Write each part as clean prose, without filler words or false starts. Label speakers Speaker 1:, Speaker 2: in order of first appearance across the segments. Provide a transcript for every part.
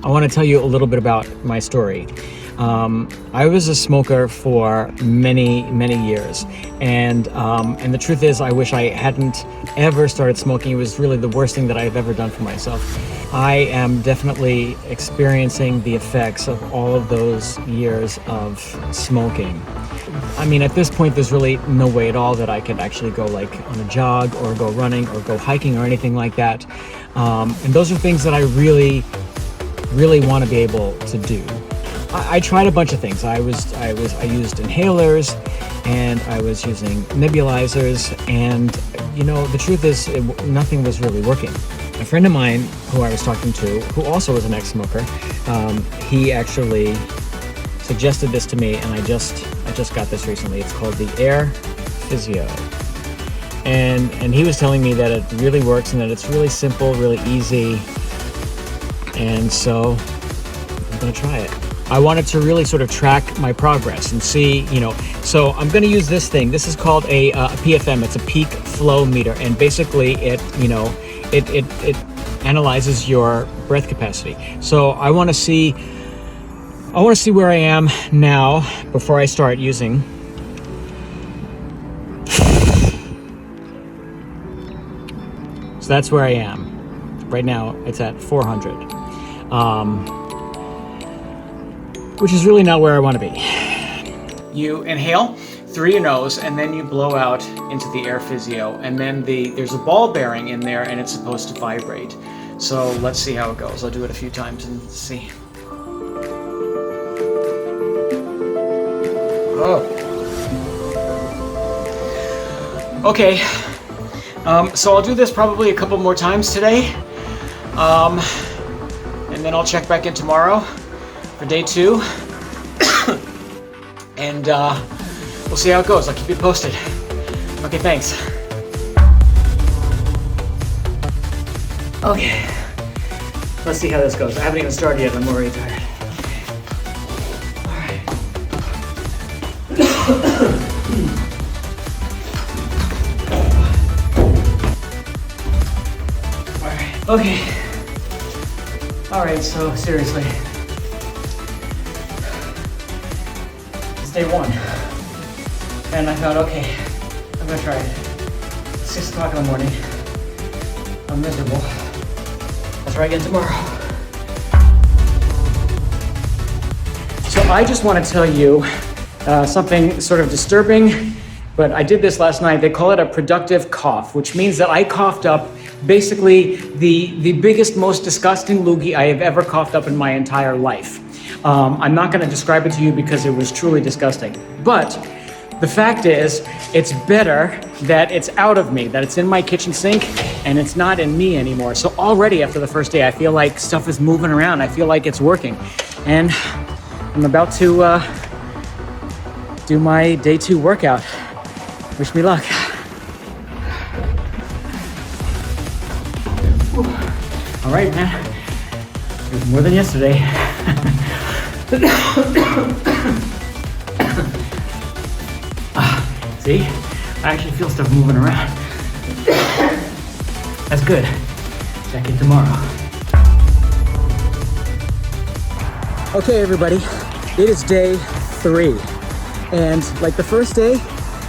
Speaker 1: I want to tell you a little bit about my story. I was a smoker for many years, and the truth is, I wish I hadn't ever started smoking. It was really the worst thing that I've ever done for myself. I am definitely experiencing the effects of all of those years of smoking. I mean, at this point, there's really no way at all that I could actually go like on a jog or go running or go hiking or anything like that. And those are things that I really want to be able to do. I tried a bunch of things. I used inhalers, and I was using nebulizers, and you know, the truth is, nothing was really working. A friend of mine who I was talking to, who also was an ex-smoker, he actually suggested this to me, and I just got this recently. It's called the AirPhysio, and he was telling me that it really works and that it's really simple, really easy, and so I'm gonna try it. I wanted to really sort of track my progress and see, you know, so I'm going to use this thing. This is called a PFM. It's a peak flow meter, and basically it analyzes your breath capacity. So I want to see where I am now before I start using. So that's where I am right now. It's at 400. Which is really not where I want to be. You inhale through your nose, and then you blow out into the AirPhysio, and then there's a ball bearing in there, and it's supposed to vibrate. So let's see how it goes. I'll do it a few times and see. Oh. Okay. So I'll do this probably a couple more times today, and then I'll check back in tomorrow for day 2, and we'll see how it goes. I'll keep you posted. Okay, thanks. Okay, let's see how this goes. I haven't even started yet. I'm already tired. All right. All right. Okay. All right. So seriously. Day 1, and I thought, okay, I'm gonna try it. 6 o'clock in the morning. I'm miserable. I'll try again tomorrow. So I just want to tell you something sort of disturbing, but I did this last night. They call it a productive cough, which means that I coughed up basically the biggest, most disgusting loogie I have ever coughed up in my entire life. I'm not going to describe it to you because it was truly disgusting. But the fact is, it's better that it's out of me, that it's in my kitchen sink, and it's not in me anymore. So already after the first day, I feel like stuff is moving around. I feel like it's working. And I'm about to do my day 2 workout. Wish me luck. All right, man. It was more than yesterday. See? I actually feel stuff moving around. That's good. Check in tomorrow. Okay, everybody. It is day 3. And like the first day,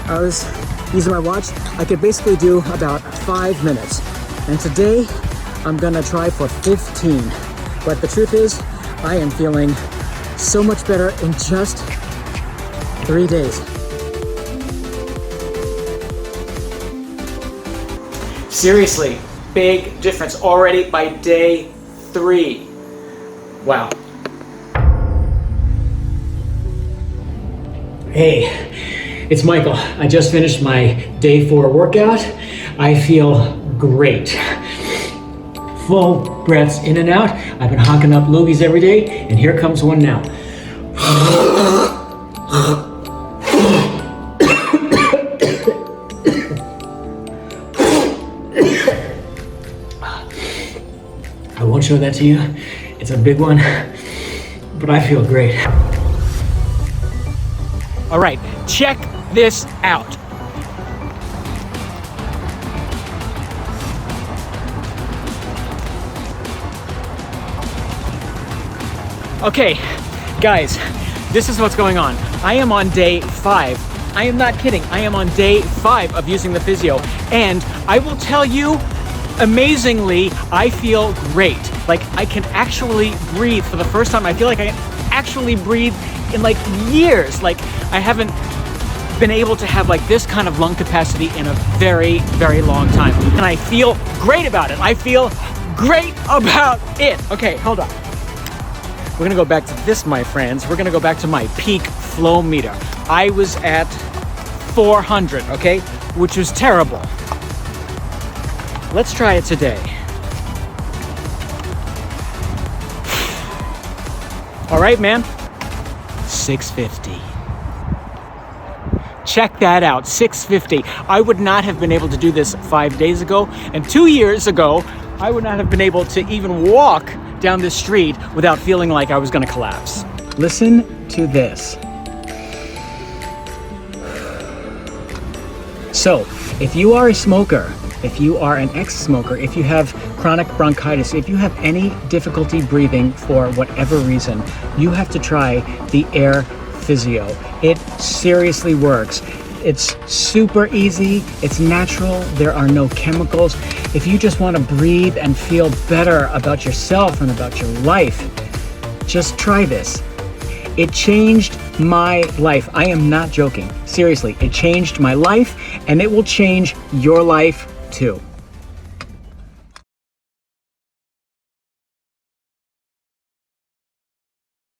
Speaker 1: I was using my watch. I could basically do about 5 minutes. And today, I'm gonna try for 15. But the truth is, I am feeling so much better in just 3 days. Seriously, big difference already by day 3. Wow. Hey, it's Michael. I just finished my day 4 workout. I feel great. Full breaths in and out. I've been hocking up loogies every day, and here comes one now. I won't show that to you. It's a big one, but I feel great. All right, check this out. Okay, guys, this is what's going on. I am on day 5. I am not kidding. I am on day 5 of using the physio. And I will tell you, amazingly, I feel great. Like, I can actually breathe for the first time. I feel like I can actually breathe in like years. Like, I haven't been able to have like this kind of lung capacity in a very, very long time. And I feel great about it. I feel great about it. Okay, hold on. We're gonna go back to this, my friends. We're gonna go back to my peak flow meter. I was at 400, okay? Which was terrible. Let's try it today. All right, man. 650. Check that out, 650. I would not have been able to do this 5 days ago, and 2 years ago, I would not have been able to even walk down this street without feeling like I was gonna collapse. Listen to this. So, if you are a smoker, if you are an ex-smoker, if you have chronic bronchitis, if you have any difficulty breathing for whatever reason, you have to try the AirPhysio. It seriously works. It's super easy, it's natural, there are no chemicals. If you just want to breathe and feel better about yourself and about your life, just try this. It changed my life. I am not joking. Seriously, it changed my life, and it will change your life too.